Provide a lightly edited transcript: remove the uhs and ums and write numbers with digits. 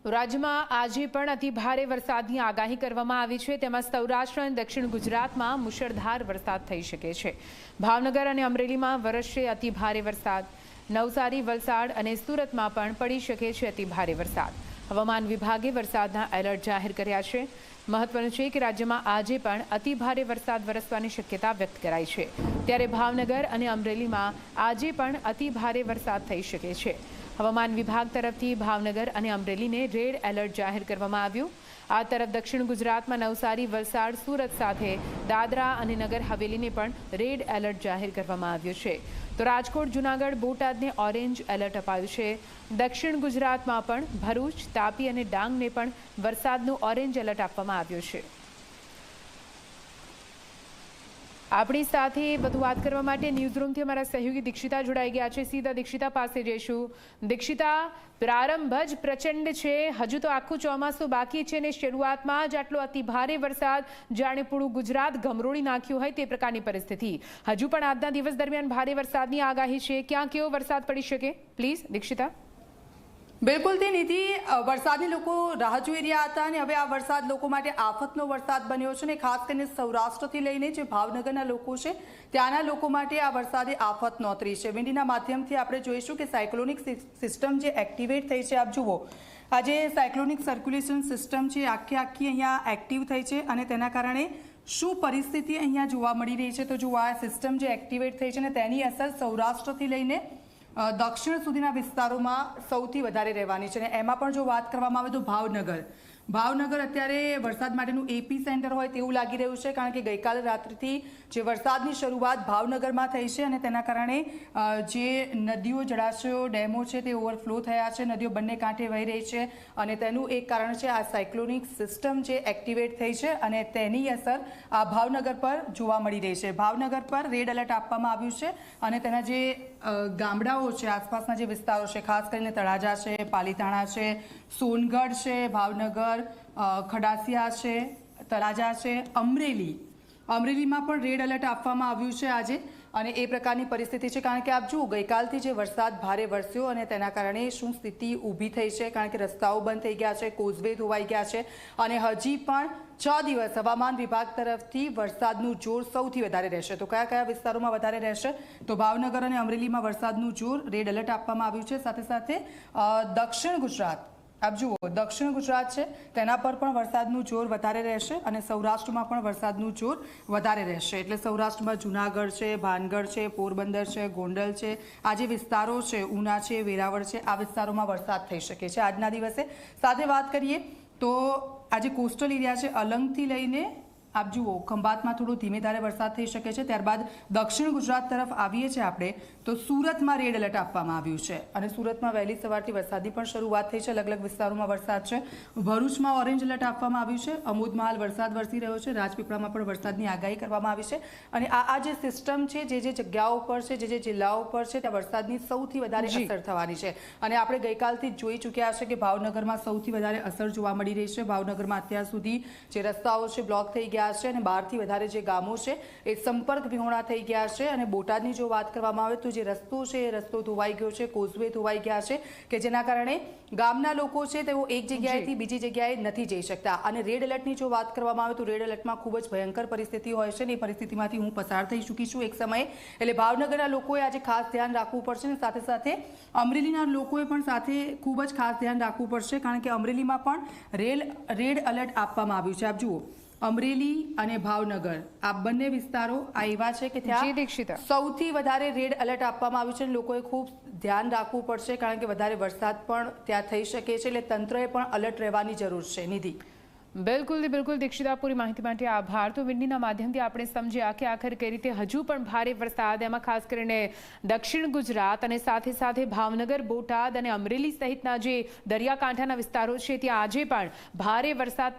રાજ્યમાં આજે પણ અતિ ભારે વરસાદની આગાહી કરવામાં આવી છે। તેમાં સૌરાષ્ટ્ર અને દક્ષિણ ગુજરાતમાં મુશળધાર વરસાદ થઈ શકે છે। ભાવનગર અને અમરેલીમાં વરસશે અતિ ભારે વરસાદ। નવસારી, વલસાડ અને સુરતમાં પણ પડી શકે છે અતિ ભારે વરસાદ। હવામાન વિભાગે વરસાદના એલર્ટ જાહેર કર્યા છે। મહત્વનું છે કે રાજ્યમાં આજે પણ અતિ ભારે વરસાદ વરસવાની શક્યતા વ્યક્ત કરાઈ છે। ત્યારે ભાવનગર અને અમરેલીમાં આજે પણ અતિ ભારે વરસાદ થઈ શકે છે। હવામાન વિભાગ તરફથી ભાવનગર અને અમરેલીને રેડ એલર્ટ જાહેર કરવામાં આવ્યું। આ તરફ દક્ષિણ ગુજરાતમાં નવસારી, વલસાડ, સુરત સાથે દાદરા અને નગર હવેલીને પણ રેડ એલર્ટ જાહેર કરવામાં આવ્યું છે। તો રાજકોટ, જૂનાગઢ, બોટાદને ઓરેન્જ એલર્ટ અપાયું છે। દક્ષિણ ગુજરાતમાં પણ ભરૂચ, તાપી અને ડાંગને પણ વરસાદનું ઓરેન્જ એલર્ટ આપવામાં આવ્યું છે। આપણી સાથે વધુ વાત કરવા માટે ન્યૂઝરૂમથી અમારા સહયોગી દીક્ષિતા જોડાઈ ગયા છે। સીધા દીક્ષિતા પાસે જઈશું। દીક્ષિતા, પ્રારંભ જ પ્રચંડ છે, હજુ તો આખું ચોમાસું બાકી છે અને શરૂઆતમાં જ આટલો અતિ ભારે વરસાદ જાણે પૂરું ગુજરાત ગમરોળી નાખ્યું હોય તે પ્રકારની પરિસ્થિતિ। હજુ પણ આજના દિવસ દરમિયાન ભારે વરસાદની આગાહી છે। ક્યાં કેવો વરસાદ પડી શકે? પ્લીઝ દીક્ષિતા। બિલકુલ તે નિધિ, વરસાદની લોકો રાહ જોઈ રહ્યા હતા અને હવે આ વરસાદ લોકો માટે આફતનો વરસાદ બન્યો છે અને ખાસ કરીને સૌરાષ્ટ્રથી લઈને જે ભાવનગરના લોકો છે ત્યાંના લોકો માટે આ વરસાદે આફત નોતરી છે। વિંડીના માધ્યમથી આપણે જોઈશું કે સાયક્લોનિક સિસ્ટમ જે એક્ટિવેટ થઈ છે, આપ જુઓ આ જે સાયક્લોનિક સર્ક્યુલેશન સિસ્ટમ છે આખી અહીંયા એક્ટિવ થઈ છે અને તેના કારણે શું પરિસ્થિતિ અહીંયા જોવા મળી રહી છે, તો જો આ સિસ્ટમ જે એક્ટિવેટ થઈ છે ને તેની અસર સૌરાષ્ટ્રથી લઈને દક્ષિણ સુધીના વિસ્તારોમાં સૌથી વધારે રહેવાની છે। અને એમાં પણ જો વાત કરવામાં આવે તો ભાવનગર અત્યારે વરસાદ માટેનું એપી સેન્ટર હોય તેવું લાગી રહ્યું છે, કારણ કે ગઈકાલે રાત્રિથી જે વરસાદની શરૂઆત ભાવનગરમાં થઈ છે અને તેના કારણે જે નદીઓ, જળાશયો, ડેમો છે તે ઓવરફ્લો થયા છે, નદીઓ બંને કાંઠે વહી રહી છે અને તેનું એક કારણ છે આ સાયક્લોનિક સિસ્ટમ જે એક્ટિવેટ થઈ છે અને તેની અસર આ ભાવનગર પર જોવા મળી રહી છે। ભાવનગર પર રેડ એલર્ટ આપવામાં આવ્યું છે અને તેના જે ગામડાઓ છે, આસપાસના જે વિસ્તારો છે, ખાસ કરીને તળાજા છે, પાલીતાણા છે, સોનગઢ છે, ભાવનગર, ખડાસિયા છે, તળાજા છે, અમરેલીમાં પણ રેડ એલર્ટ આપવામાં આવ્યું છે આજે અને એ પ્રકારની પરિસ્થિતિ છે। કારણ કે આપ જુઓ ગઈકાલથી જે વરસાદ ભારે વરસ્યો અને તેના કારણે શું સ્થિતિ ઊભી થઈ છે, કારણ કે રસ્તાઓ બંધ થઈ ગયા છે, કોઝવે ધોવાઈ ગયા છે અને હજી પણ 6 દિવસ હવામાન વિભાગ તરફથી વરસાદનું જોર સૌથી વધારે રહેશે। તો કયા કયા વિસ્તારોમાં વધારે રહેશે, તો ભાવનગર અને અમરેલીમાં વરસાદનું જોર, રેડ એલર્ટ આપવામાં આવ્યું છે। સાથે સાથે દક્ષિણ ગુજરાત, આપ જુઓ દક્ષિણ ગુજરાત છે તેના પર પણ વરસાદનું જોર વધારે રહેશે અને સૌરાષ્ટ્રમાં પણ વરસાદનું જોર વધારે રહેશે। એટલે સૌરાષ્ટ્રમાં જૂનાગઢ છે, ભાનગઢ છે, પોરબંદર છે, ગોંડલ છે, આ જે વિસ્તારો છે, ઉના છે, વેરાવળ છે, આ વિસ્તારોમાં વરસાદ થઈ શકે છે આજના દિવસે। સાથે વાત કરીએ તો આ જે કોસ્ટલ એરિયા છે અલંગથી લઈને આપ જુઓ ખંભાતમાં થોડો ધીમે ધારે વરસાદ થઈ શકે છે। ત્યારબાદ દક્ષિણ ગુજરાત તરફ આવીએ છીએ આપણે તો સુરતમાં રેડ એલર્ટ આપવામાં આવ્યું છે અને સુરતમાં વહેલી સવારથી વરસાદની પણ શરૂઆત થઈ છે, અલગ અલગ વિસ્તારોમાં વરસાદ છે। ભરૂચમાં ઓરેન્જ એલર્ટ આપવામાં આવ્યું છે, અમોદમાં હાલ વરસાદ વરસી રહ્યો છે, રાજપીપળામાં પણ વરસાદની આગાહી કરવામાં આવી છે અને આ જે સિસ્ટમ છે, જે જગ્યાઓ પર છે, જે જિલ્લાઓ પર છે ત્યાં વરસાદની સૌથી વધારે અસર થવાની છે અને આપણે ગઈકાલથી જોઈ ચૂક્યા છે કે ભાવનગરમાં સૌથી વધારે અસર જોવા મળી રહી છે। ભાવનગરમાં અત્યાર સુધી જે રસ્તાઓ છે બ્લોક થઈ ગયા છે અને 12થી વધારે જે ગામો છે એ સંપર્ક વિહોણા થઈ ગયા છે અને બોટાદની જો વાત કરવામાં આવે તો જે રસ્તો છે એ રસ્તો ધોવાઈ ગયો છે, કોઝવે ધોવાઈ ગયા છે કે જેના કારણે ગામના લોકો છે તેઓ એક જગ્યાએથી બીજી જગ્યાએ નથી જઈ શકતા અને રેડ એલર્ટની જો વાત કરવામાં આવે તો રેડ એલર્ટમાં ખૂબ જ ભયંકર પરિસ્થિતિ હોય છે અને એ પરિસ્થિતિમાંથી હું પસાર થઈ ચૂકી છું એક સમયે। એટલે ભાવનગરના લોકોએ આજે ખાસ ધ્યાન રાખવું પડશે અને સાથે સાથે અમરેલીના લોકોએ પણ સાથે ખૂબ જ ખાસ ધ્યાન રાખવું પડશે, કારણ કે અમરેલીમાં પણ રેડ એલર્ટ આપવામાં આવ્યું છે। આપ જુઓ અમરેલી અને ભાવનગર આ બંને વિસ્તારો આ એવા છે કે ત્યાં સૌથી વધારે રેડ એલર્ટ આપવામાં આવ્યું છે અને લોકોએ ખૂબ ધ્યાન રાખવું પડશે, કારણ કે વધારે વરસાદ પણ ત્યાં થઈ શકે છે, એટલે તંત્રએ પણ એલર્ટ રહેવાની જરૂર છે। નિધિ, બિલકુલ દીક્ષિતા, પૂરી માહિતી માટે આભાર। તો વિંડીના માધ્યમથી આપણે સમજ્યા કે આખર કઈ રીતે હજુ પણ ભારે વરસાદ, એમાં ખાસ કરીને દક્ષિણ ગુજરાત અને સાથે સાથે ભાવનગર, બોટાદ અને અમરેલી સહિતના જે દરિયાકાંઠાના વિસ્તારો છે ત્યાં આજે પણ ભારે વરસાદ